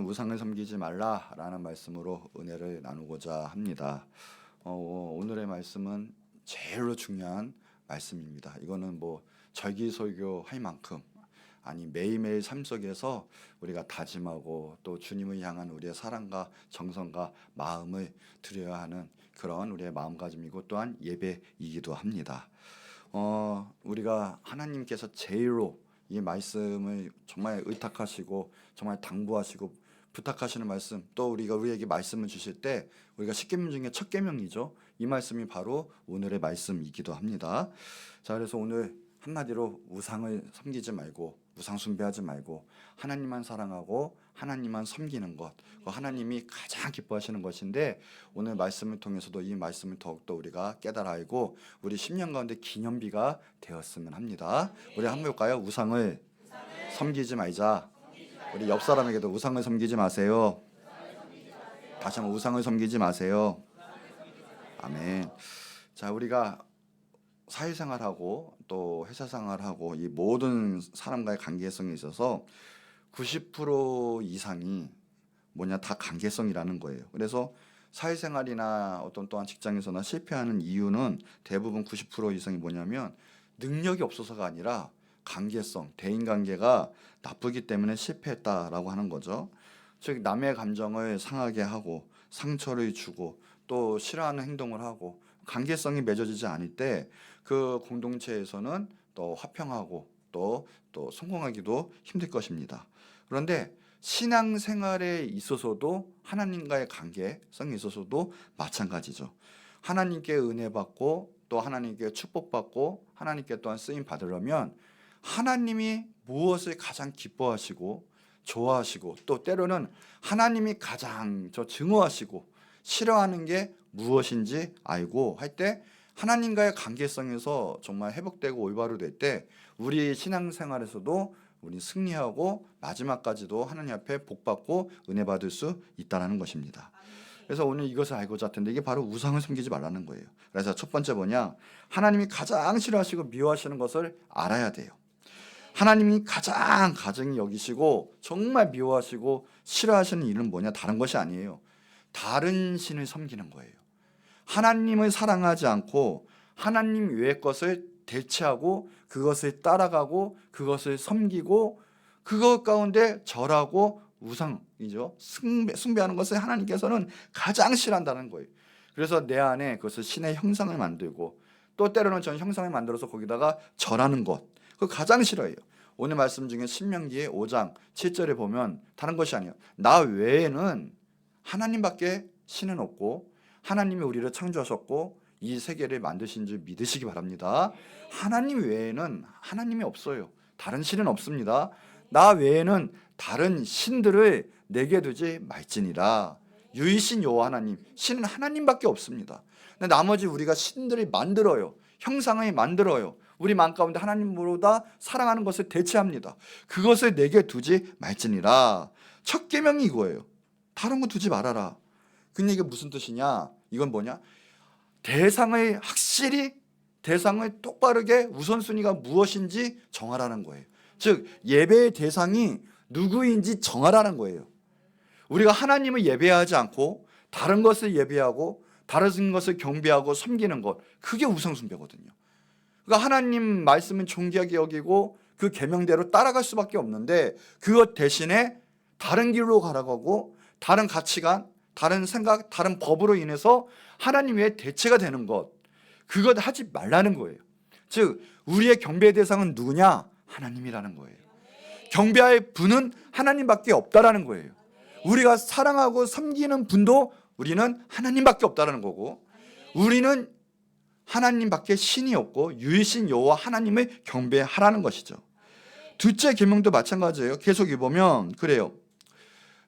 우상을 섬기지 말라라는 말씀으로 은혜를 나누고자 합니다. 오늘의 말씀은 제일로 중요한 말씀입니다. 이거는 뭐 절기설교 할 만큼 아니 매일매일 삶 속에서 우리가 다짐하고 또 주님을 향한 우리의 사랑과 정성과 마음을 드려야 하는 그런 우리의 마음가짐이고 또한 예배이기도 합니다. 우리가 하나님께서 제일로 이 말씀을 정말 의탁하시고 정말 당부하시고 부탁하시는 말씀, 또 우리에게 말씀을 주실 때 우리가 10계명 중에 첫 계명이죠. 이 말씀이 바로 오늘의 말씀이기도 합니다. 자, 그래서 오늘 한마디로 우상을 섬기지 말고 우상 숭배하지 말고 하나님만 사랑하고 하나님만 섬기는 것, 하나님이 가장 기뻐하시는 것인데 오늘 말씀을 통해서도 이 말씀을 더욱더 우리가 깨달아 알고 우리 10년 가운데 기념비가 되었으면 합니다. 우리 한번 볼까요? 우상을 섬기지 말자. 우리 옆 사람에게도 우상을 섬기지 마세요. 다시 한번 우상을 섬기지 마세요. 아멘. 자, 우리가 사회생활하고 또 회사생활하고 이 모든 사람과의 관계성에 있어서 90% 이상이 뭐냐 다 관계성이라는 거예요. 그래서 사회생활이나 어떤 또한 직장에서나 실패하는 이유는 대부분 90% 이상이 뭐냐면 능력이 없어서가 아니라 관계성, 대인관계가 나쁘기 때문에 실패했다라고 하는 거죠. 즉 남의 감정을 상하게 하고 상처를 주고 또 싫어하는 행동을 하고 관계성이 맺어지지 않을 때 그 공동체에서는 또 화평하고 또 성공하기도 힘들 것입니다. 그런데 신앙생활에 있어서도 하나님과의 관계성에 있어서도 마찬가지죠. 하나님께 은혜 받고 또 하나님께 축복받고 하나님께 또한 쓰임 받으려면 하나님이 무엇을 가장 기뻐하시고 좋아하시고 또 때로는 하나님이 가장 증오하시고 싫어하는 게 무엇인지 알고 할 때 하나님과의 관계성에서 정말 회복되고 올바로 될 때 우리 신앙생활에서도 우리 승리하고 마지막까지도 하나님 앞에 복받고 은혜 받을 수 있다는 것입니다. 그래서 오늘 이것을 알고자 할 텐데 이게 바로 우상을 섬기지 말라는 거예요. 그래서 첫 번째 뭐냐, 하나님이 가장 싫어하시고 미워하시는 것을 알아야 돼요. 하나님이 가장 가증히 여기시고 정말 미워하시고 싫어하시는 일은 뭐냐, 다른 것이 아니에요. 다른 신을 섬기는 거예요. 하나님을 사랑하지 않고 하나님 외의 것을 대체하고 그것을 따라가고 그것을 섬기고 그것 가운데 절하고 우상이죠, 숭배하는 것을 하나님께서는 가장 싫어한다는 거예요. 그래서 내 안에 그것을 신의 형상을 만들고 또 때로는 전 형상을 만들어서 거기다가 절하는 것, 그거 가장 싫어해요. 오늘 말씀 중에 신명기의 5장 7절에 보면 다른 것이 아니에요. 나 외에는 하나님밖에 신은 없고 하나님이 우리를 창조하셨고 이 세계를 만드신 줄 믿으시기 바랍니다. 하나님 외에는 하나님이 없어요. 다른 신은 없습니다. 나 외에는 다른 신들을 내게 두지 말지니라. 유일신 여호와 하나님, 신은 하나님밖에 없습니다. 근데 나머지 우리가 신들을 만들어요. 형상을 만들어요. 우리 마음 가운데 하나님보다 사랑하는 것을 대체합니다. 그것을 내게 두지 말지니라. 첫 계명이 이거예요. 다른 거 두지 말아라. 근데 이게 무슨 뜻이냐? 이건 뭐냐? 대상을 똑바르게 우선순위가 무엇인지 정하라는 거예요. 즉 예배의 대상이 누구인지 정하라는 거예요. 우리가 하나님을 예배하지 않고 다른 것을 예배하고 다른 것을 경배하고 섬기는 것, 그게 우상숭배거든요. 그러니까 하나님 말씀은 존귀하게 여기고 그 계명대로 따라갈 수밖에 없는데 그것 대신에 다른 길로 가라고 하고 다른 가치관, 다른 생각, 다른 법으로 인해서 하나님 외에 대체가 되는 것, 그것 하지 말라는 거예요. 즉 우리의 경배의 대상은 누구냐? 하나님이라는 거예요. 경배할 분은 하나님밖에 없다라는 거예요. 우리가 사랑하고 섬기는 분도 우리는 하나님밖에 없다라는 거고, 우리는 하나님밖에 신이 없고 유일신 여호와 하나님을 경배하라는 것이죠. 둘째 계명도 마찬가지예요. 계속 읽어보면 그래요.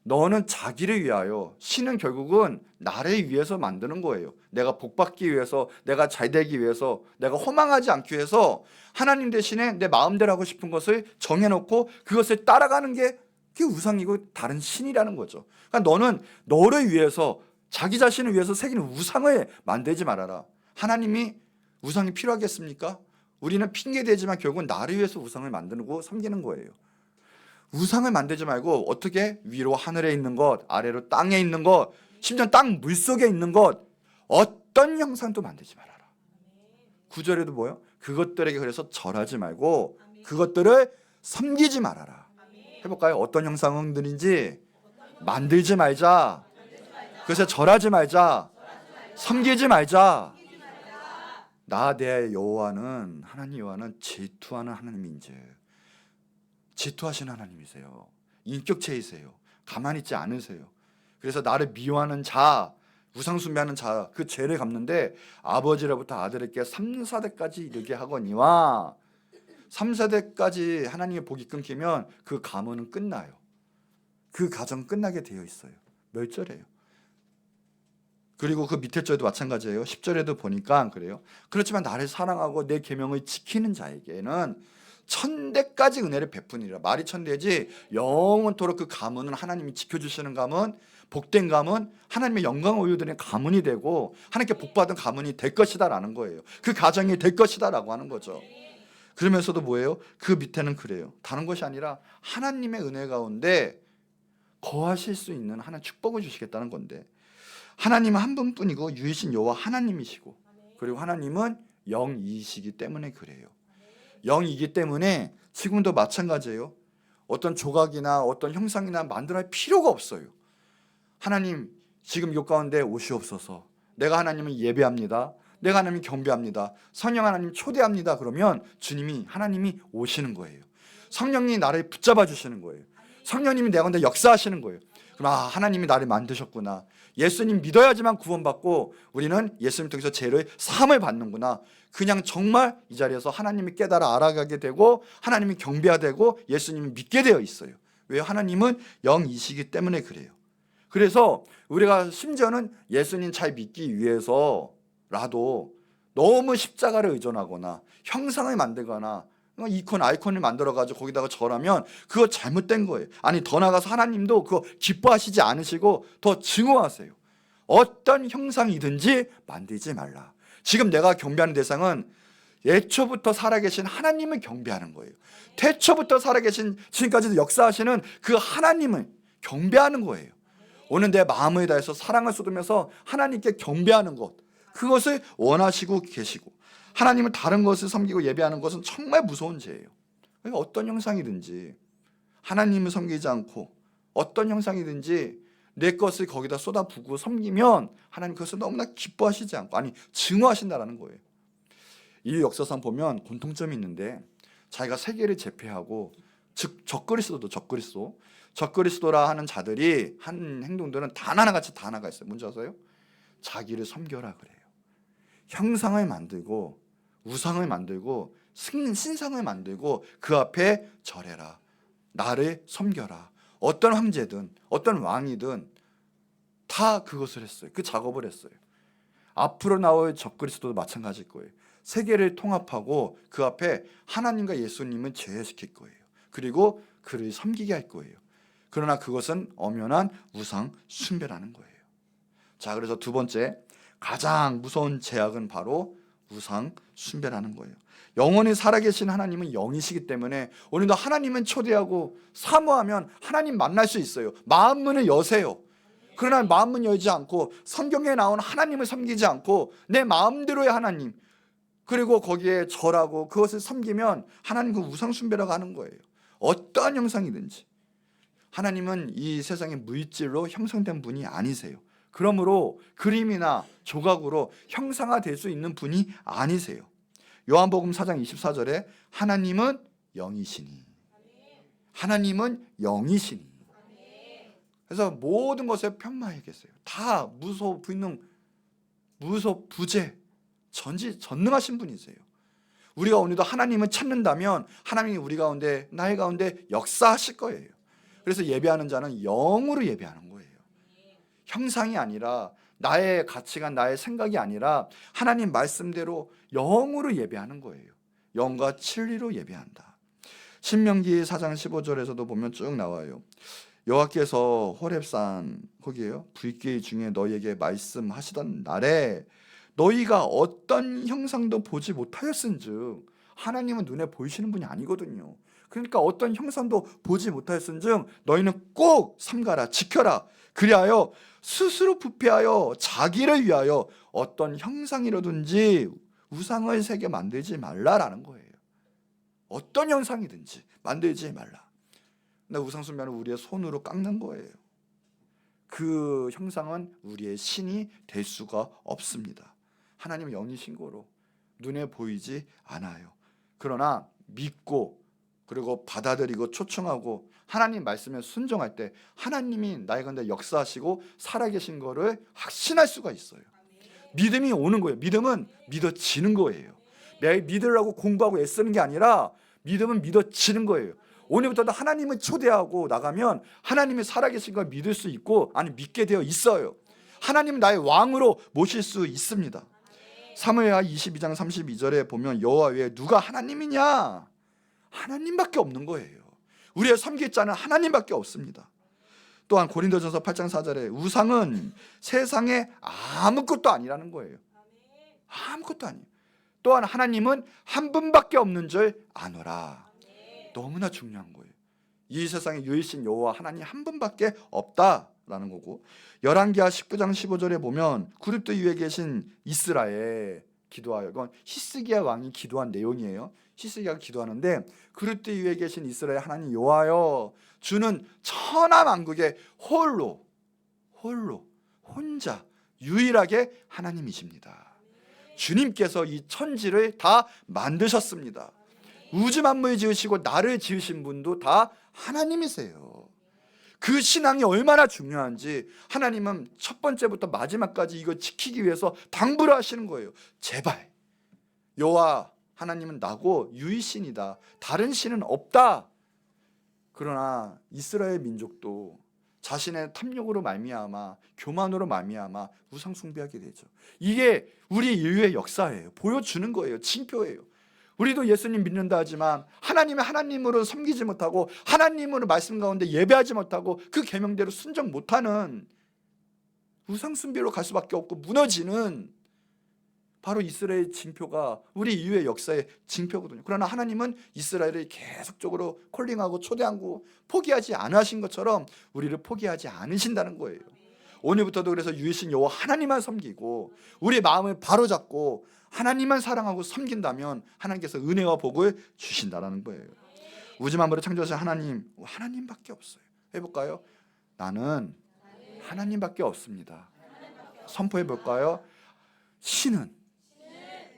너는 자기를 위하여, 신은 결국은 나를 위해서 만드는 거예요. 내가 복받기 위해서, 내가 잘되기 위해서, 내가 허망하지 않기 위해서 하나님 대신에 내 마음대로 하고 싶은 것을 정해놓고 그것을 따라가는 게 그게 우상이고 다른 신이라는 거죠. 그러니까 너는 너를 위해서, 자기 자신을 위해서 새기는 우상을 만들지 말아라. 하나님이 우상이 필요하겠습니까? 우리는 핑계대지만 결국은 나를 위해서 우상을 만드고 섬기는 거예요. 우상을 만들지 말고 어떻게 위로 하늘에 있는 것, 아래로 땅에 있는 것, 심지어 땅 물속에 있는 것, 어떤 형상도 만들지 말아라. 9절에도 뭐요? 그것들에게 그래서 절하지 말고 그것들을 섬기지 말아라. 해볼까요? 어떤 형상들인지 만들지 말자. 그래서 절하지 말자. 섬기지 말자. 나 내 여호와는, 하나님 여호와는 질투하는 하나님인지, 질투하시는 하나님이세요. 인격체이세요. 가만히 있지 않으세요. 그래서 나를 미워하는 자, 우상숭배하는 자, 그 죄를 갚는데 아버지로부터 아들에게 3, 4대까지 이르게 하거니와, 3, 4대까지 하나님의 복이 끊기면 그 가문은 끝나요. 그 가정 끝나게 되어 있어요. 멸절해요. 그리고 그 밑에 절도 마찬가지예요. 10절에도 보니까 그래요. 그렇지만 나를 사랑하고 내 계명을 지키는 자에게는 1000대까지 은혜를 베푸니라. 말이 1000대지 영원토록 그 가문은 하나님이 지켜주시는 가문, 복된 가문, 하나님의 영광 오유되는 가문이 되고 하나님께 복받은 가문이 될 것이다라는 거예요. 그 가정이 될 것이다라고 하는 거죠. 그러면서도 뭐예요? 그 밑에는 그래요. 다른 것이 아니라 하나님의 은혜 가운데 거하실 수 있는 하나님 축복을 주시겠다는 건데, 하나님은 한 분뿐이고 유이신 여호와 하나님이시고, 그리고 하나님은 영이시기 때문에 그래요. 영이기 때문에 지금도 마찬가지예요. 어떤 조각이나 어떤 형상이나 만들어 할 필요가 없어요. 하나님 지금 이 가운데 오시옵소서. 내가 하나님을 예배합니다. 내가 하나님을 경배합니다. 성령 하나님 초대합니다. 그러면 주님이, 하나님이 오시는 거예요. 성령님이 나를 붙잡아 주시는 거예요. 성령님이 내 가운데 역사하시는 거예요. 그럼 하나님이 나를 만드셨구나. 예수님 믿어야지만 구원받고 우리는 예수님 통해서 죄를 사함을 받는구나. 그냥 정말 이 자리에서 하나님이 깨달아 알아가게 되고 하나님이 경배하게 되고 예수님을 믿게 되어 있어요. 왜요? 하나님은 영이시기 때문에 그래요. 그래서 우리가 심지어는 예수님 잘 믿기 위해서라도 너무 십자가를 의존하거나 형상을 만들거나 이콘 아이콘을 만들어가지고 거기다가 절하면 그거 잘못된 거예요. 아니 더 나아가서 하나님도 그거 기뻐하시지 않으시고 더 증오하세요. 어떤 형상이든지 만들지 말라. 지금 내가 경배하는 대상은 애초부터 살아계신 하나님을 경배하는 거예요. 태초부터 살아계신, 지금까지도 역사하시는 그 하나님을 경배하는 거예요. 오늘 내 마음을 다해서 사랑을 쏟으면서 하나님께 경배하는 것, 그것을 원하시고 계시고, 하나님은 다른 것을 섬기고 예배하는 것은 정말 무서운 죄예요. 어떤 형상이든지 하나님을 섬기지 않고 어떤 형상이든지 내 것을 거기다 쏟아부고 섬기면 하나님 그것을 너무나 기뻐하시지 않고, 아니 증오하신다라는 거예요. 이 역사상 보면 공통점이 있는데, 자기가 세계를 제패하고, 즉 적그리스도라 하는 자들이 한 행동들은 단 하나같이 다 하나가 있어요. 뭔지 아세요? 자기를 섬겨라 그래요. 형상을 만들고 우상을 만들고 신상을 만들고 그 앞에 절해라. 나를 섬겨라. 어떤 황제든 어떤 왕이든 다 그것을 했어요. 그 작업을 했어요. 앞으로 나올 적그리스도도 마찬가지일 거예요. 세계를 통합하고 그 앞에 하나님과 예수님을 제외시킬 거예요. 그리고 그를 섬기게 할 거예요. 그러나 그것은 엄연한 우상 숭배라는 거예요. 자, 그래서 두 번째, 가장 무서운 죄악은 바로 우상 숭배라는 거예요. 영원히 살아계신 하나님은 영이시기 때문에 오늘도 하나님은 초대하고 사모하면 하나님 만날 수 있어요. 마음 문을 여세요. 그러나 마음 문 열지 않고 성경에 나온 하나님을 섬기지 않고 내 마음대로의 하나님, 그리고 거기에 절하고 그것을 섬기면 하나님 그 우상 숭배라고 하는 거예요. 어떠한 형상이든지. 하나님은 이 세상의 물질로 형성된 분이 아니세요. 그러므로 그림이나 조각으로 형상화될 수 있는 분이 아니세요. 요한복음 4장 24절에 하나님은 영이시니, 하나님은 영이시니. 그래서 모든 것에 편마해 계세요. 다 무소 불능, 무소 부재, 전능하신 분이세요. 우리가 오늘도 하나님을 찾는다면 하나님이 우리 가운데, 나의 가운데 역사하실 거예요. 그래서 예배하는 자는 영으로 예배하는 거예요. 형상이 아니라, 나의 가치관, 나의 생각이 아니라 하나님 말씀대로 영으로 예배하는 거예요. 영과 진리로 예배한다. 신명기 4장 15절에서도 보면 쭉 나와요. 여호와께서 호렙산, 거기에요, 불길 중에 너희에게 말씀하시던 날에 너희가 어떤 형상도 보지 못하였은즉, 하나님은 눈에 보이시는 분이 아니거든요. 그러니까 어떤 형상도 보지 못하였은즉 너희는 꼭 삼가라 지켜라. 그리하여 스스로 부패하여 자기를 위하여 어떤 형상이라든지 우상을 새겨 만들지 말라라는 거예요. 어떤 형상이든지 만들지 말라. 근데 우상 숭배는 우리의 손으로 깎는 거예요. 그 형상은 우리의 신이 될 수가 없습니다. 하나님은 영이신 거로 눈에 보이지 않아요. 그러나 믿고 그리고 받아들이고 초청하고 하나님 말씀에 순종할 때 하나님이 나의 가운데 역사하시고 살아계신 거를 확신할 수가 있어요. 믿음이 오는 거예요. 믿음은 믿어지는 거예요. 믿으려고 공부하고 애쓰는 게 아니라 믿음은 믿어지는 거예요. 오늘부터도 하나님을 초대하고 나가면 하나님이 살아계신 걸 믿을 수 있고, 아니 믿게 되어 있어요. 하나님은 나의 왕으로 모실 수 있습니다. 사무엘하 22장 32절에 보면 여호와 외에 누가 하나님이냐? 하나님밖에 없는 거예요. 우리의 섬길 자는 하나님밖에 없습니다. 또한 고린도전서 8장 4절에 우상은 세상에 아무것도 아니라는 거예요. 아무것도 아니에요. 또한 하나님은 한 분밖에 없는 줄 아노라. 너무나 중요한 거예요. 이 세상에 유일신 여호와 하나님 한 분밖에 없다라는 거고, 열왕기하 19장 15절에 보면 구립도 위에 계신 이스라엘 기도하여, 이건 히스기야 왕이 기도한 내용이에요. 히스기야가 기도하는데 구립도 위에 계신 이스라엘 하나님 여호와여, 주는 천하 만국의 홀로 혼자 유일하게 하나님이십니다. 주님께서 이 천지를 다 만드셨습니다. 우주 만물 지으시고 나를 지으신 분도 다 하나님이세요. 그 신앙이 얼마나 중요한지 하나님은 첫 번째부터 마지막까지 이걸 지키기 위해서 당부를 하시는 거예요. 제발 여호와 하나님은 나고 유일신이다. 다른 신은 없다. 그러나 이스라엘 민족도 자신의 탐욕으로 말미암아, 교만으로 말미암아 우상 숭배하게 되죠. 이게 우리 인류의 역사예요. 보여주는 거예요. 징표예요. 우리도 예수님 믿는다 하지만 하나님의 하나님으로 섬기지 못하고 하나님으로 말씀 가운데 예배하지 못하고 그 계명대로 순종 못하는 우상 숭배로 갈 수밖에 없고 무너지는 바로 이스라엘 징표가 우리 인류의 역사의 징표거든요. 그러나 하나님은 이스라엘을 계속적으로 콜링하고 초대하고 포기하지 않으신 것처럼 우리를 포기하지 않으신다는 거예요. 오늘부터도 그래서 유일신 여호와 하나님만 섬기고 우리의 마음을 바로잡고 하나님만 사랑하고 섬긴다면 하나님께서 은혜와 복을 주신다라는 거예요. 우주 만물을 창조하신 하나님밖에 없어요. 해볼까요? 나는 하나님밖에 없습니다. 선포해 볼까요? 신은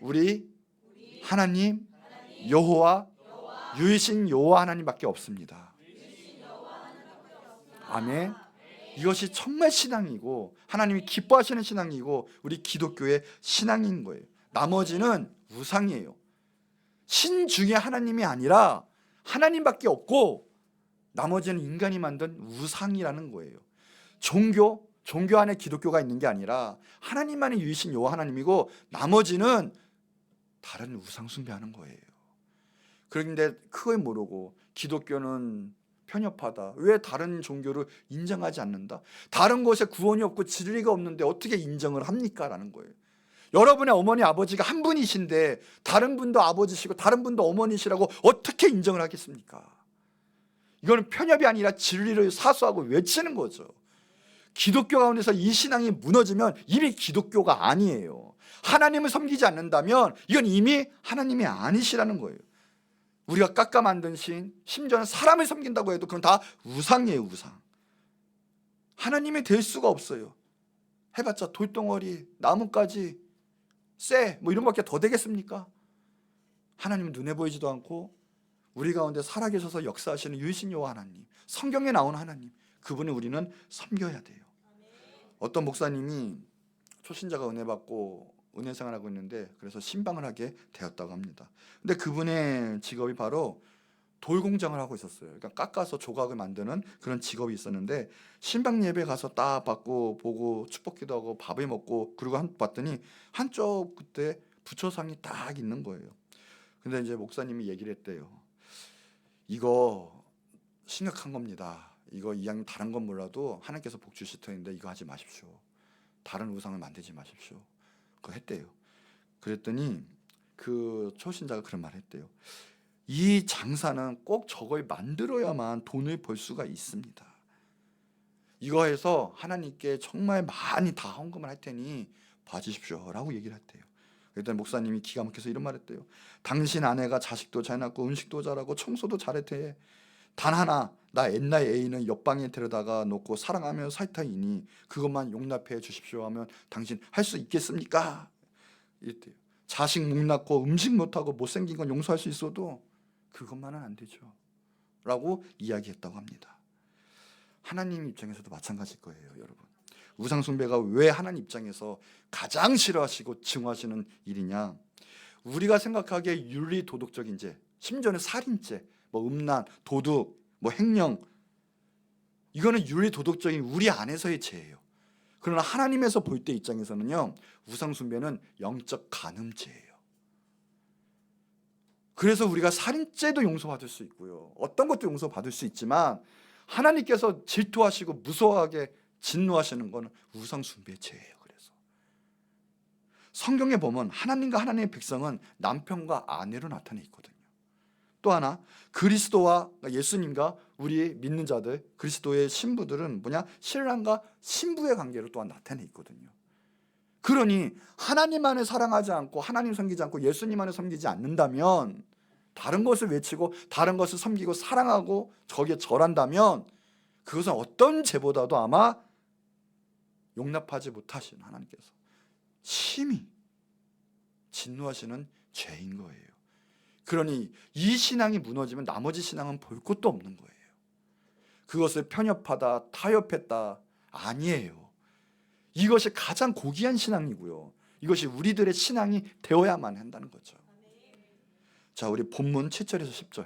우리 하나님 여호와 유일신 여호와 하나님밖에 없습니다. 아멘. 이것이 정말 신앙이고 하나님이 기뻐하시는 신앙이고 우리 기독교의 신앙인 거예요. 나머지는 우상이에요. 신 중에 하나님이 아니라 하나님밖에 없고 나머지는 인간이 만든 우상이라는 거예요. 종교 안에 기독교가 있는 게 아니라 하나님만이 유일신 여호와 하나님이고 나머지는 다른 우상 숭배하는 거예요. 그런데 그걸 모르고 기독교는 편협하다. 왜 다른 종교를 인정하지 않는다? 다른 곳에 구원이 없고 진리가 없는데 어떻게 인정을 합니까? 라는 거예요. 여러분의 어머니 아버지가 한 분이신데 다른 분도 아버지시고 다른 분도 어머니시라고 어떻게 인정을 하겠습니까? 이거는 편협이 아니라 진리를 사수하고 외치는 거죠. 기독교 가운데서 이 신앙이 무너지면 이미 기독교가 아니에요. 하나님을 섬기지 않는다면 이건 이미 하나님이 아니시라는 거예요. 우리가 깎아 만든 신, 심지어는 사람을 섬긴다고 해도 그건 다 우상이에요. 우상. 하나님이 될 수가 없어요. 해봤자 돌덩어리, 나뭇가지, 쇠 뭐 이런 것밖에 더 되겠습니까? 하나님은 눈에 보이지도 않고 우리 가운데 살아계셔서 역사하시는 유일신 여호와 하나님, 성경에 나오는 하나님, 그분을 우리는 섬겨야 돼요. 어떤 목사님이 초신자가 은혜 받고 은혜 생활하고 있는데 그래서 신방을 하게 되었다고 합니다. 근데 그분의 직업이 바로 돌 공장을 하고 있었어요. 그러니까 깎아서 조각을 만드는 그런 직업이 있었는데 신방 예배 가서 딱 받고 보고 축복기도 하고 밥을 먹고 그리고 봤더니 한쪽 그때 부처상이 딱 있는 거예요. 근데 이제 목사님이 얘기를 했대요. 이거 심각한 겁니다. 이거 이왕이면 다른 건 몰라도 하나님께서 복 주실 텐데 이거 하지 마십시오. 다른 우상을 만들지 마십시오. 그거 했대요. 그랬더니 그 초신자가 그런 말을 했대요. 이 장사는 꼭 저걸 만들어야만 돈을 벌 수가 있습니다. 이거에서 하나님께 정말 많이 다 헌금을 할 테니 봐주십시오 라고 얘기를 했대요. 그때 목사님이 기가 막혀서 이런 말 했대요. 당신 아내가 자식도 잘 낳고 음식도 잘하고 청소도 잘했대. 단 하나, 나 옛날 애인은 옆방에 데려다가 놓고 사랑하며 살 터이니 그것만 용납해 주십시오 하면 당신 할 수 있겠습니까? 이랬대요. 자식 못 낳고 음식 못하고 못생긴 건 용서할 수 있어도 그것만은 안 되죠 라고 이야기했다고 합니다. 하나님 입장에서도 마찬가지일 거예요, 여러분. 우상숭배가 왜 하나님 입장에서 가장 싫어하시고 증오하시는 일이냐? 우리가 생각하기에 윤리도덕적인 죄, 심지어는 살인죄, 뭐 음란, 도둑, 뭐 횡령, 이거는 윤리도덕적인 우리 안에서의 죄예요. 그러나 하나님에서 볼 때 입장에서는요, 우상숭배는 영적 간음죄예요. 그래서 우리가 살인죄도 용서받을 수 있고요, 어떤 것도 용서받을 수 있지만 하나님께서 질투하시고 무서워하게 진노하시는 것은 우상숭배죄예요. 그래서 성경에 보면 하나님과 하나님의 백성은 남편과 아내로 나타내 있거든요. 또 하나, 그리스도와 예수님과 우리 믿는 자들, 그리스도의 신부들은 뭐냐? 신랑과 신부의 관계로 또한 나타내 있거든요. 그러니 하나님만을 사랑하지 않고 하나님 섬기지 않고 예수님만을 섬기지 않는다면, 다른 것을 외치고 다른 것을 섬기고 사랑하고 저기에 절한다면 그것은 어떤 죄보다도 아마 용납하지 못하시는 하나님께서 심히 진노하시는 죄인 거예요. 그러니 이 신앙이 무너지면 나머지 신앙은 볼 것도 없는 거예요. 그것을 편협하다, 타협했다, 아니에요. 이것이 가장 고귀한 신앙이고요, 이것이 우리들의 신앙이 되어야만 한다는 거죠. 자, 우리 본문 7절에서 10절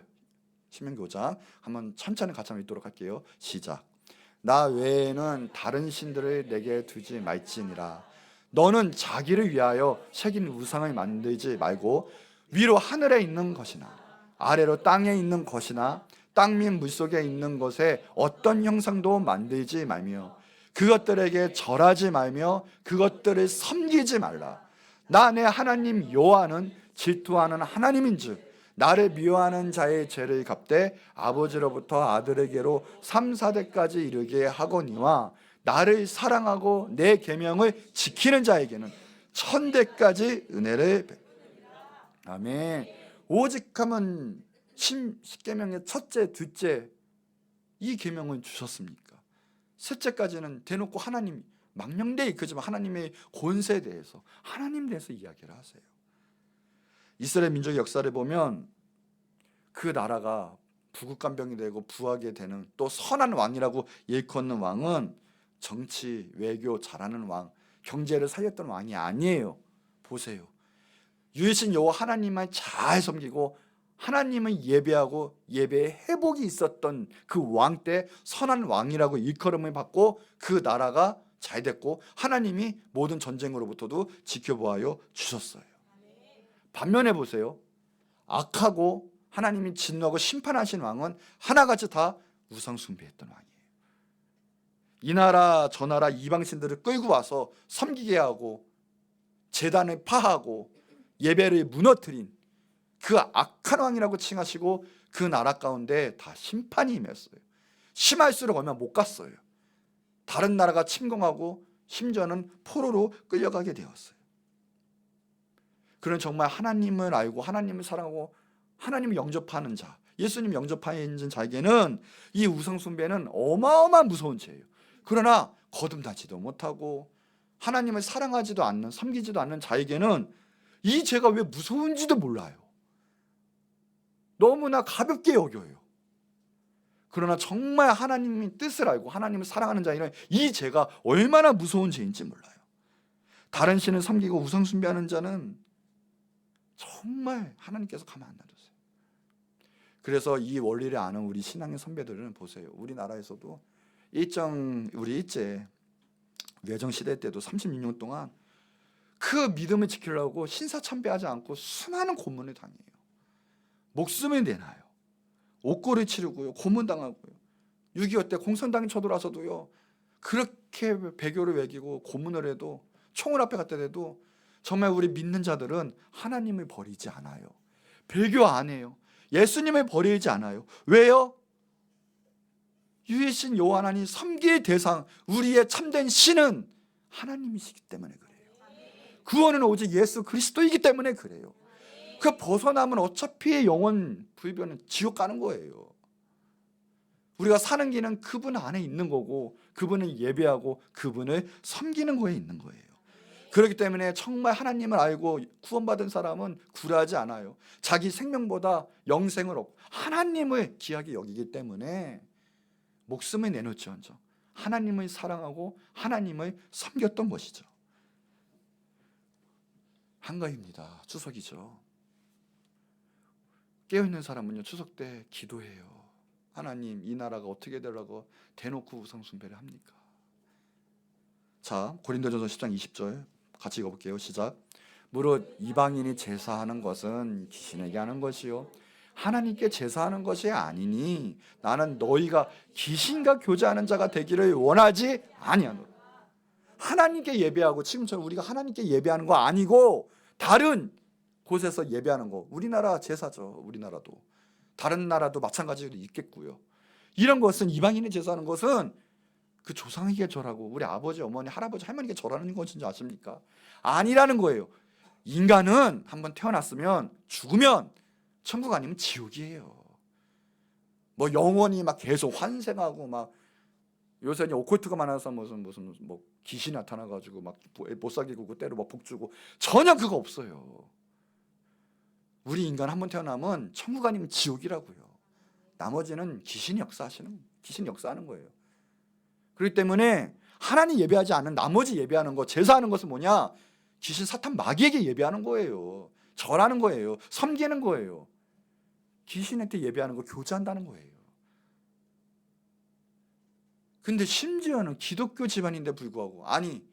신명기 5장 한번 천천히 같이 한번 읽도록 할게요. 시작. 나 외에는 다른 신들을 내게 두지 말지니라. 너는 자기를 위하여 새긴 우상을 만들지 말고 위로 하늘에 있는 것이나 아래로 땅에 있는 것이나 땅 및 물속에 있는 것에 어떤 형상도 만들지 말며 그것들에게 절하지 말며 그것들을 섬기지 말라. 나 내 하나님 여호와는 질투하는 하나님인즉 나를 미워하는 자의 죄를 갚되 아버지로부터 아들에게로 3, 4대까지 이르게 하거니와 나를 사랑하고 내 계명을 지키는 자에게는 1000대까지 은혜를 아멘. 오직 하면 십계명의 첫째, 둘째 이 계명을 주셨습니까? 셋째까지는 대놓고 하나님 망령되이 이끄지만 하나님의 권세에 대해서, 하나님 대해서 이야기를 하세요. 이스라엘 민족의 역사를 보면 그 나라가 부국간병이 되고 부하게 되는, 또 선한 왕이라고 일컫는 왕은 정치, 외교 잘하는 왕, 경제를 살렸던 왕이 아니에요. 보세요. 유일신 여호와 하나님만 잘 섬기고 하나님을 예배하고 예배의 회복이 있었던 그 왕 때 선한 왕이라고 일컬음을 받고 그 나라가 잘 됐고 하나님이 모든 전쟁으로부터도 지켜보아요 주셨어요. 반면에 보세요. 악하고 하나님이 진노하고 심판하신 왕은 하나같이 다 우상숭배했던 왕이에요. 이 나라 저 나라 이방신들을 끌고 와서 섬기게 하고 제단을 파하고 예배를 무너뜨린 그 악한 왕이라고 칭하시고 그 나라 가운데 다 심판이 임했어요. 심할수록 얼마 못 갔어요. 다른 나라가 침공하고 심지어는 포로로 끌려가게 되었어요. 그런 정말 하나님을 알고 하나님을 사랑하고 하나님을 영접하는 자, 예수님 영접하는 자에게는 이 우상숭배는 어마어마한 무서운 죄예요. 그러나 거듭나지도 못하고 하나님을 사랑하지도 않는, 섬기지도 않는 자에게는 이 죄가 왜 무서운지도 몰라요. 너무나 가볍게 여겨요. 그러나 정말 하나님의 뜻을 알고 하나님을 사랑하는 자에는 이 죄가 얼마나 무서운 죄인지 몰라요. 다른 신을 섬기고 우상숭배하는 자는 정말 하나님께서 가만 안 놔두세요. 그래서 이 원리를 아는 우리 신앙의 선배들은 보세요. 우리나라에서도 우리 일제 외정 시대 때도 36년 동안 그 믿음을 지키려고 신사참배하지 않고 수많은 고문을 당해요. 목숨을 내놔요. 옥고를 치르고요, 고문당하고요. 6.25 때 공산당이 쳐들어와서도요, 그렇게 배교를 매기고 고문을 해도, 총을 앞에 갖다 대도 정말 우리 믿는 자들은 하나님을 버리지 않아요. 배교 안 해요. 예수님을 버리지 않아요. 왜요? 유일신 여호와 하나님 섬길 대상, 우리의 참된 신은 하나님이시기 때문에 그래요. 구원은 오직 예수 그리스도이기 때문에 그래요. 그 벗어나면 어차피 영원 불변은 지옥 가는 거예요. 우리가 사는 길은 그분 안에 있는 거고, 그분을 예배하고 그분을 섬기는 거에 있는 거예요. 그렇기 때문에 정말 하나님을 알고 구원받은 사람은 굴하지 않아요. 자기 생명보다 영생을 얻고 하나님을 귀하게 여기기 때문에 목숨을 내놓지언정 하나님을 사랑하고 하나님을 섬겼던 것이죠. 한가위입니다. 추석이죠. 깨어있는 사람은요, 추석 때 기도해요. 하나님, 이 나라가 어떻게 되라고 대놓고 우상숭배를 합니까? 자, 고린도전서 10장 20절 같이 읽어볼게요. 시작. 무릇 이방인이 제사하는 것은 귀신에게 하는 것이요 하나님께 제사하는 것이 아니니 나는 너희가 귀신과 교제하는 자가 되기를 원하지 아니하노라. 하나님께 예배하고, 지금처럼 우리가 하나님께 예배하는 거 아니고 다른 곳에서 예배하는 거, 우리나라 제사죠. 우리나라도 다른 나라도 마찬가지로 있겠고요. 이런 것은, 이방인이 제사하는 것은 그 조상에게 절하고 우리 아버지, 어머니, 할아버지, 할머니께 절하는 것인지 아십니까? 아니라는 거예요. 인간은 한번 태어났으면 죽으면 천국 아니면 지옥이에요. 뭐 영원히 막 계속 환생하고, 막 요새 오컬트가 많아서 무슨 뭐 귀신 나타나가지고 막 못 살게 구고 때로 막 복 주고, 전혀 그거 없어요. 우리 인간 한번 태어나면 천국 아니면 지옥이라고요. 나머지는 귀신이 역사하는 거예요. 그렇기 때문에 하나님 예배하지 않은 나머지 예배하는 거, 제사하는 것은 뭐냐? 귀신, 사탄, 마귀에게 예배하는 거예요. 절하는 거예요. 섬기는 거예요. 귀신한테 예배하는 거, 교제한다는 거예요. 근데 심지어는 기독교 집안인데 불구하고, 아니,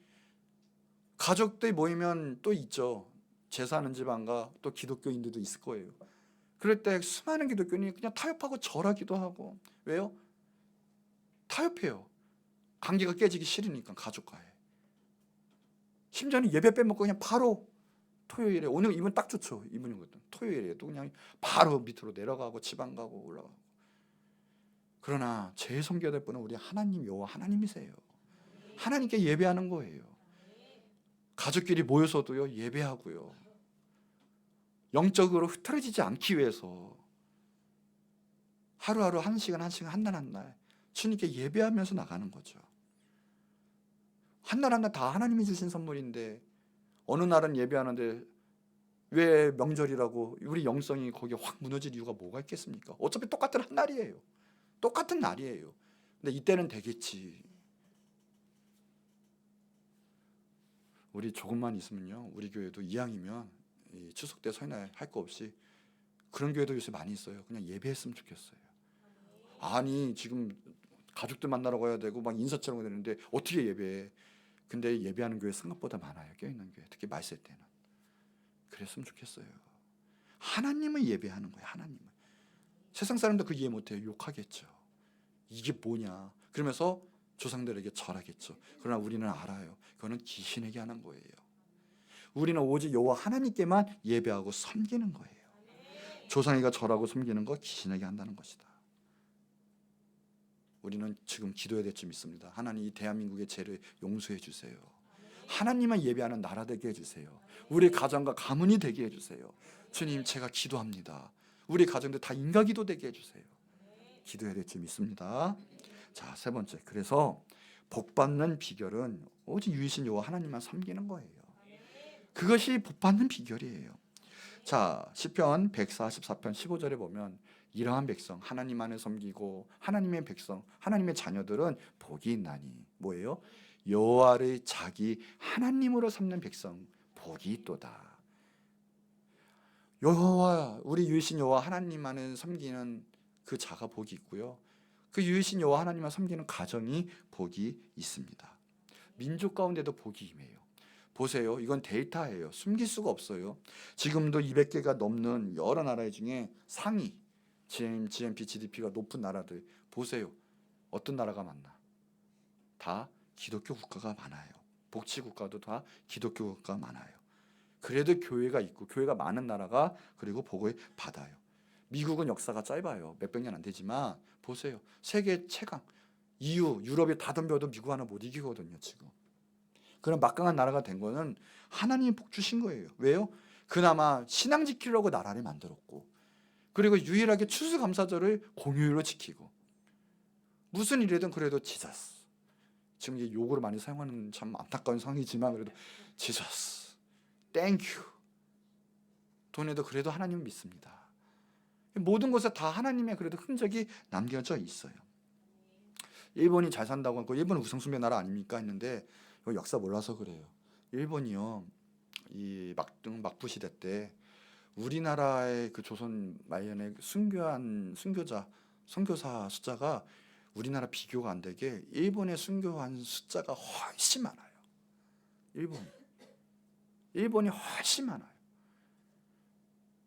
가족들 모이면 또 있죠. 제사하는 집안과 또 기독교인들도 있을 거예요. 그럴 때 수많은 기독교인이 그냥 타협하고 절하기도 하고. 왜요? 타협해요. 관계가 깨지기 싫으니까, 가족과의. 심지어는 예배 빼먹고 그냥 바로 토요일에, 오늘 이분 딱 좋죠. 이분인 것도 토요일에 또 그냥 바로 밑으로 내려가고 지방 가고 올라가고. 그러나 제일 섬겨야 될 분은 우리 하나님, 여호와 하나님이세요. 하나님께 예배하는 거예요. 가족끼리 모여서도요, 예배하고요. 영적으로 흐트러지지 않기 위해서 하루하루 한 시간 한 시간, 한 날 한 날 주님께 예배하면서 나가는 거죠. 한 날 한 날 다 하나님이 주신 선물인데, 어느 날은 예배하는데 왜 명절이라고 우리 영성이 거기에 확 무너질 이유가 뭐가 있겠습니까? 어차피 똑같은 한 날이에요. 똑같은 날이에요. 근데 이때는 되겠지. 우리 조금만 있으면요, 우리 교회도 이왕이면 이 추석 때 설날 할 거 없이, 그런 교회도 요새 많이 있어요. 그냥 예배했으면 좋겠어요. 아니, 지금 가족들 만나러 가야 되고 막 인사처럼 되는데 어떻게 예배해? 근데 예배하는 교회 생각보다 많아요. 껴있는 교회, 특히 말세 때는. 그랬으면 좋겠어요. 하나님을 예배하는 거예요. 하나님을. 세상 사람들 그 이해 못해요. 욕하겠죠. 이게 뭐냐, 그러면서 조상들에게 절하겠죠. 그러나 우리는 알아요. 그거는 귀신에게 하는 거예요. 우리는 오직 여호와 하나님께만 예배하고 섬기는 거예요. 조상에게 절하고 섬기는 거 귀신에게 한다는 것이다. 우리는 지금 기도해야 될 줄 믿습니다. 하나님, 이 대한민국의 죄를 용서해 주세요. 하나님만 예배하는 나라 되게 해주세요. 우리 가정과 가문이 되게 해주세요. 주님, 제가 기도합니다. 우리 가정들 다 인가기도 되게 해주세요. 기도해야 될 줄 믿습니다. 자, 세 번째, 그래서 복받는 비결은 오직 유일신 여호와 하나님만 섬기는 거예요. 그것이 복받는 비결이에요. 자, 시편 144편 15절에 보면, 이러한 백성, 하나님만을 섬기고 하나님의 백성, 하나님의 자녀들은 복이 있나니, 뭐예요? 여호와를 자기 하나님으로 삼는 백성 복이 있도다. 여호와, 우리 유일신 여호와 하나님만을 섬기는 그 자가 복이 있고요, 그 유일신 여호와 하나님만 섬기는 가정이 복이 있습니다. 민족 가운데도 복이 임해요. 보세요. 이건 데이터예요. 숨길 수가 없어요. 지금도 200개가 넘는 여러 나라 중에 상위 GMP, GDP가 높은 나라들 보세요. 어떤 나라가 많나? 다 기독교 국가가 많아요. 복지 국가도 다 기독교 국가가 많아요. 그래도 교회가 있고 교회가 많은 나라가 그리고 복을 받아요. 미국은 역사가 짧아요. 몇백 년 안 되지만 보세요. 세계 최강 EU, 유럽이 다 덤벼도 미국 하나 못 이기거든요, 지금. 그런 막강한 나라가 된 거는 하나님이 복 주신 거예요. 왜요? 그나마 신앙 지키려고 나라를 만들었고, 그리고 유일하게 추수감사절을 공휴일로 지키고, 무슨 일이든 그래도 지저스. 지금 이게 욕으로 많이 사용하는 참 안타까운 상황이지만 그래도 지저스, 땡큐. 돈에도 그래도 하나님을 믿습니다. 모든 것에 다 하나님의 그래도 흔적이 남겨져 있어요. 일본이 잘 산다고 하고 일본은 우상숭배 나라 아닙니까 했는데 이거 역사 몰라서 그래요. 일본이요, 이 막부 시대 때 우리나라의 그 조선 말년에 순교한 선교사 숫자가 우리나라 비교가 안 되게 일본에 순교한 숫자가 훨씬 많아요. 일본이 훨씬 많아요.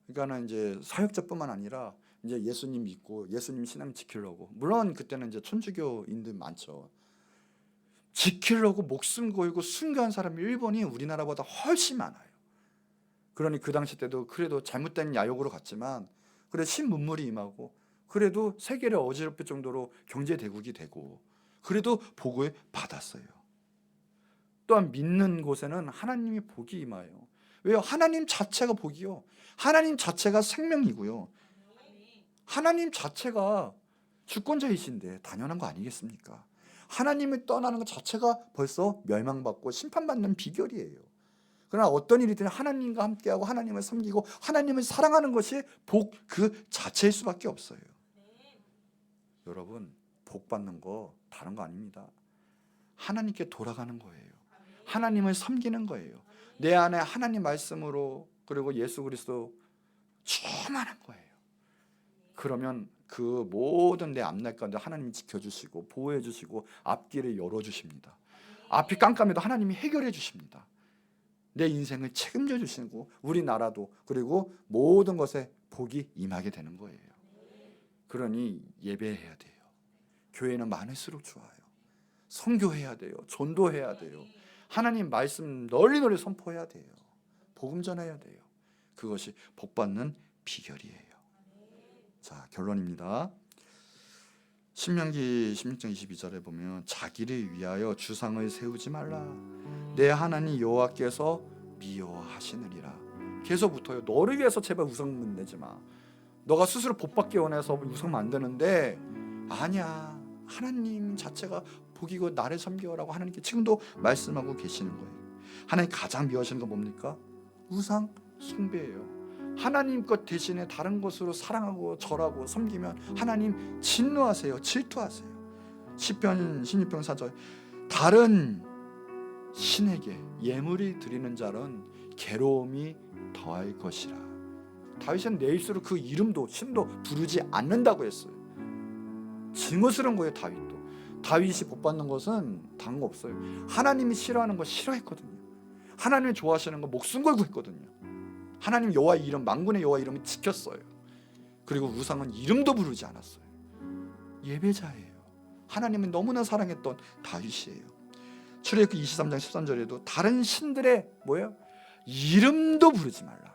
그러니까는 이제 사역자뿐만 아니라 이제 예수님 믿고 예수님 신앙 지키려고, 물론 그때는 이제 천주교인들 많죠. 지키려고 목숨 걸고 순교한 사람이 일본이 우리나라보다 훨씬 많아요. 그러니 그 당시 때도 그래도 잘못된 야욕으로 갔지만 그래 신문물이 임하고, 그래도 세계를 어지럽힐 정도로 경제 대국이 되고, 그래도 복을 받았어요. 또한 믿는 곳에는 하나님이 복이 임하여. 왜요? 하나님 자체가 복이요, 하나님 자체가 생명이고요, 하나님 자체가 주권자이신데 당연한 거 아니겠습니까? 하나님을 떠나는 것 자체가 벌써 멸망받고 심판받는 비결이에요. 그러나 어떤 일이든 하나님과 함께하고 하나님을 섬기고 하나님을 사랑하는 것이 복 그 자체일 수밖에 없어요. 여러분, 복 받는 거 다른 거 아닙니다. 하나님께 돌아가는 거예요. 하나님을 섬기는 거예요. 내 안에 하나님 말씀으로 그리고 예수 그리스도 충만한 거예요. 그러면 그 모든 내 앞날 가운데 하나님이 지켜주시고 보호해 주시고 앞길을 열어주십니다. 앞이 깜깜해도 하나님이 해결해 주십니다. 내 인생을 책임져 주시고 우리나라도 그리고 모든 것에 복이 임하게 되는 거예요. 그러니 예배해야 돼요. 교회는 많을수록 좋아요. 선교해야 돼요. 전도해야 돼요. 하나님 말씀 널리 선포해야 돼요. 복음 전해야 돼요. 그것이 복받는 비결이에요. 자, 결론입니다. 신명기 16장 22절에 보면 자기를 위하여 주상을 세우지 말라. 내 하나님 여호와께서 미워하시느니라. 계속 붙어요. 너를 위해서 제발 우상 내지 마. 너가 스스로 복받기 원해서 우상 만드는데 아니야. 하나님 자체가 복이고 나를 섬겨라고 하나님께 지금도 말씀하고 계시는 거예요. 하나님 가장 미워하시는 건 뭡니까? 우상 숭배예요. 하나님 것 대신에 다른 것으로 사랑하고 절하고 섬기면 하나님 진노하세요. 질투하세요. 시편 16편 4절 다른 신에게 예물이 드리는 자는 괴로움이 더할 것이라. 다윗은 내 입으로 그 이름도 신도 부르지 않는다고 했어요. 증오스러운 거예요. 다윗이 복받는 것은 다른 거 없어요. 하나님이 싫어하는 거 싫어했거든요. 하나님이 좋아하시는 거 목숨 걸고 했거든요. 하나님 여호와의 이름, 만군의 여호와 이름을 지켰어요. 그리고 우상은 이름도 부르지 않았어요. 예배자예요. 하나님은 너무나 사랑했던 다윗이에요. 출애굽기 23장 13절에도 다른 신들의 뭐예요? 이름도 부르지 말라.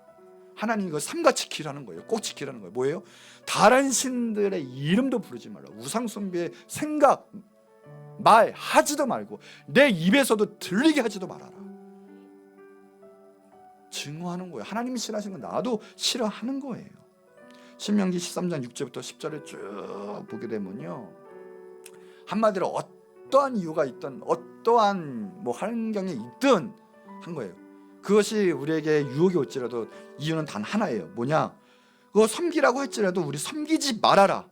하나님 이거 삼가 지키라는 거예요. 꼭 지키라는 거예요. 뭐예요? 다른 신들의 이름도 부르지 말라. 우상 숭배의 생각, 말 하지도 말고 내 입에서도 들리게 하지도 말아라. 증오하는 거예요. 하나님이 싫어하시는 건 나도 싫어하는 거예요. 신명기 13장 6절부터 10절을 쭉 보게 되면요, 한마디로 어떠한 이유가 있든 어떠한 환경이 있든 한 거예요. 그것이 우리에게 유혹이 올지라도 이유는 단 하나예요. 뭐냐? 그거 섬기라고 할지라도 우리 섬기지 말아라.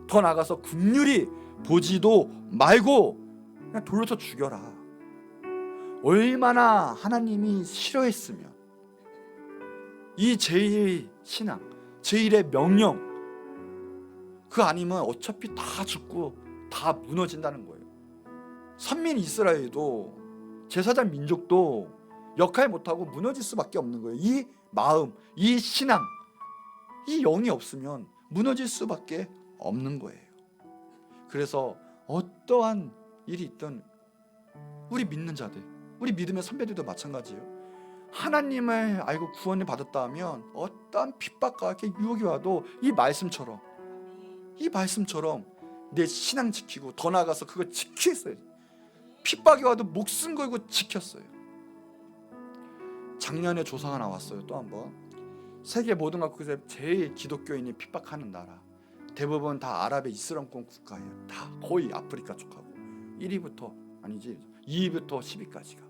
더 나아가서 긍휼히 보지도 말고 그냥 돌로 쳐 죽여라. 얼마나 하나님이 싫어했으면 이 제1의 신앙, 제1의 명령, 그 아니면 어차피 다 죽고 다 무너진다는 거예요. 선민 이스라엘도 제사장 민족도 역할 못하고 무너질 수밖에 없는 거예요. 이 마음, 이 신앙, 이 영이 없으면 무너질 수밖에 없는 거예요. 그래서 어떠한 일이 있든 우리 믿는 자들, 우리 믿음의 선배들도 마찬가지예요. 하나님을 알고 구원을 받았다 하면 어떠한 핍박과 이렇게 유혹이 와도 이 말씀처럼 내 신앙 지키고 더 나아가서 그걸 지켰어요. 핍박이 와도 목숨 걸고 지켰어요. 작년에 조사가 나왔어요. 또 한번 세계 모든 각국에서 제일 기독교인이 핍박하는 나라, 대부분 다 아랍의 이슬람권 국가예요. 다 거의 아프리카 쪽하고 1위부터 아니지 2위부터 10위까지가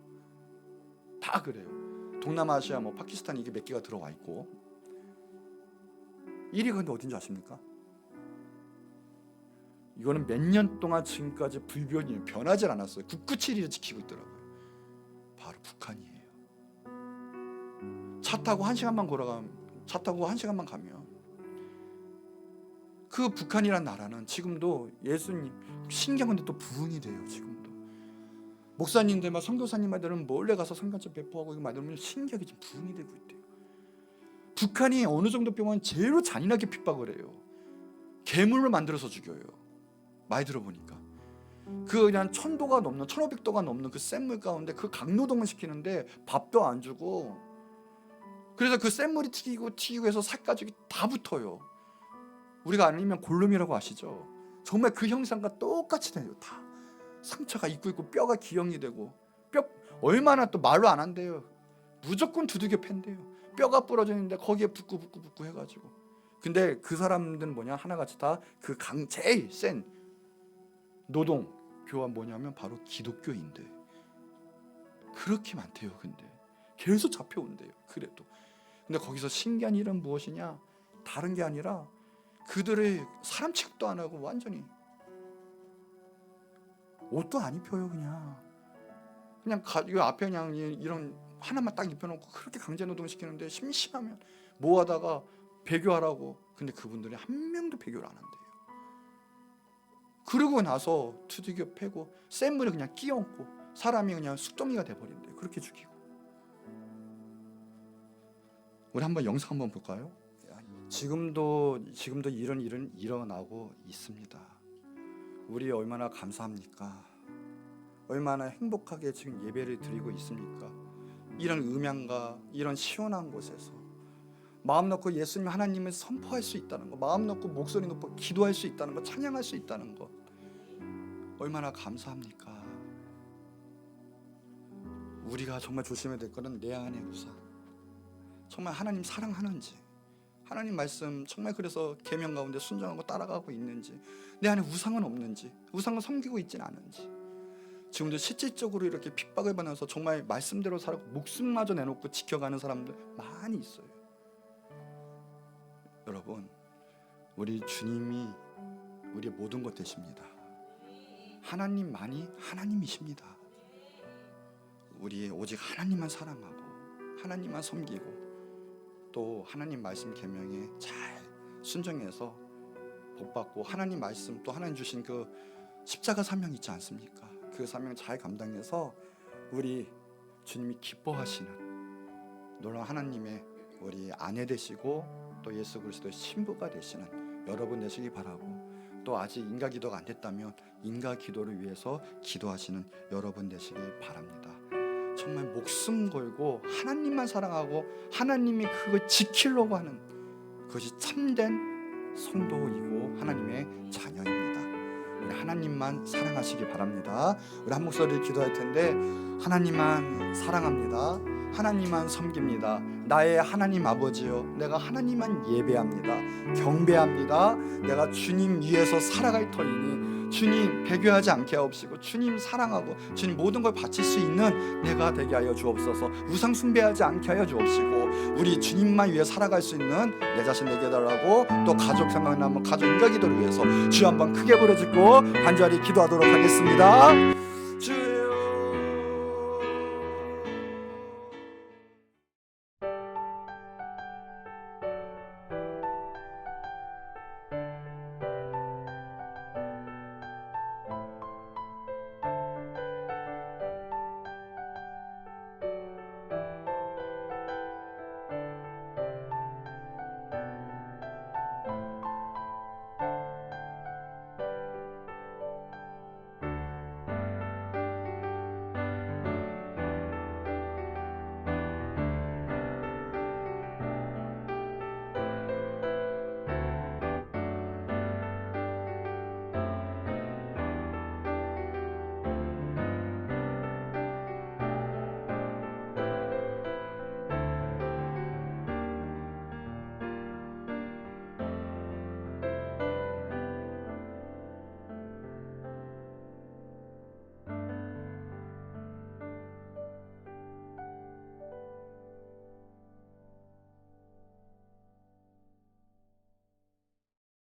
다 그래요. 동남아시아 뭐 파키스탄 이게 몇 개가 들어와 있고 1위가 근데 어딘지 아십니까? 이거는 몇 년 동안 지금까지 불변이에요. 변하지 않았어요. 굳굳이 1위를 지키고 있더라고요. 바로 북한이에요. 차 타고 1시간만 가면 그 북한이란 나라는 지금도 예수님 신기한 건데 또 부흥이 돼요. 지금도 목사님들 막 선교사님들은 몰래 가서 성경책 배포하고 이거 만들면 신기하게 지금 부흥이 되고 있대요. 북한이 어느 정도 병원 제일 잔인하게 핍박을 해요. 괴물로 만들어서 죽여요. 많이 들어보니까 그 그냥 1000도가 넘는 1500도가 넘는 그 샘물 가운데 그 강노동을 시키는데 밥도 안 주고, 그래서 그 샘물이 튀기고 해서 살가죽이 다 붙어요. 우리가 아니면 골룸이라고 아시죠? 정말 그 형상과 똑같이 돼요. 다 상처가 있고 뼈가 기형이 되고, 뼈 얼마나 또 말로 안 한대요. 무조건 두들겨 팬대요. 뼈가 부러져 있는데 거기에 붓고 해가지고. 근데 그 사람들은 뭐냐, 하나같이 다 그 제일 센 노동 교환 뭐냐면 바로 기독교인들. 그렇게 많대요. 근데 계속 잡혀온대요. 그래도 근데 거기서 신기한 일은 무엇이냐, 다른 게 아니라 그들의 사람 취급도 안 하고 완전히 옷도 안 입혀요. 그냥 이 앞에 그냥 이런 하나만 딱 입혀놓고 그렇게 강제노동 시키는데 심심하면 뭐하다가 배교하라고. 근데 그분들이 한 명도 배교를 안 한대요. 그러고 나서 두들겨 패고 샘물을 그냥 끼얹고 사람이 그냥 숫덩이가 돼버린대요. 그렇게 죽이고. 우리 한번 영상 한번 볼까요? 지금도 이런 일은 일어나고 있습니다. 우리 얼마나 감사합니까? 얼마나 행복하게 지금 예배를 드리고 있습니까? 이런 음향과 이런 시원한 곳에서 마음 놓고 예수님 하나님을 선포할 수 있다는 것, 마음 놓고 목소리 높여 기도할 수 있다는 것, 찬양할 수 있다는 것, 얼마나 감사합니까? 우리가 정말 조심해야 될 것은 내 안의 우상, 정말 하나님 사랑하는지, 하나님 말씀 정말 그래서 계명 가운데 순종하고 따라가고 있는지, 내 안에 우상은 없는지, 우상을 섬기고 있지는 않은지. 지금도 실질적으로 이렇게 핍박을 받아서 정말 말씀대로 살고 목숨마저 내놓고 지켜가는 사람들 많이 있어요. 여러분, 우리 주님이 우리의 모든 것 되십니다. 하나님만이 하나님이십니다. 우리 오직 하나님만 사랑하고 하나님만 섬기고 또 하나님 말씀 계명에 잘 순종해서 복받고, 하나님 말씀 또 하나님 주신 그 십자가 사명 있지 않습니까? 그 사명 잘 감당해서 우리 주님이 기뻐하시는 놀라운 하나님의 우리 아내 되시고 또 예수 그리스도의 신부가 되시는 여러분 되시기 바라고, 또 아직 인가 기도가 안 됐다면 인가 기도를 위해서 기도하시는 여러분 되시기 바랍니다. 정말 목숨 걸고 하나님만 사랑하고 하나님이 그걸 지키려고 하는 그것이 참된 성도이고 하나님의 자녀입니다. 우리 하나님만 사랑하시기 바랍니다. 우리 한 목소리를 기도할 텐데, 하나님만 사랑합니다. 하나님만 섬깁니다. 나의 하나님 아버지요, 내가 하나님만 예배합니다. 경배합니다. 내가 주님 위해서 살아갈 터이니 주님 배교하지 않게 하옵시고, 주님 사랑하고 주님 모든 걸 바칠 수 있는 내가 되게 하여 주옵소서. 우상 숭배하지 않게 하여 주옵시고, 우리 주님만 위해 살아갈 수 있는 내 자신 내게 달라고, 또 가족 생각나면 가족 인가 기도를 위해서 주 한번 크게 부르짖고 간절히 기도하도록 하겠습니다.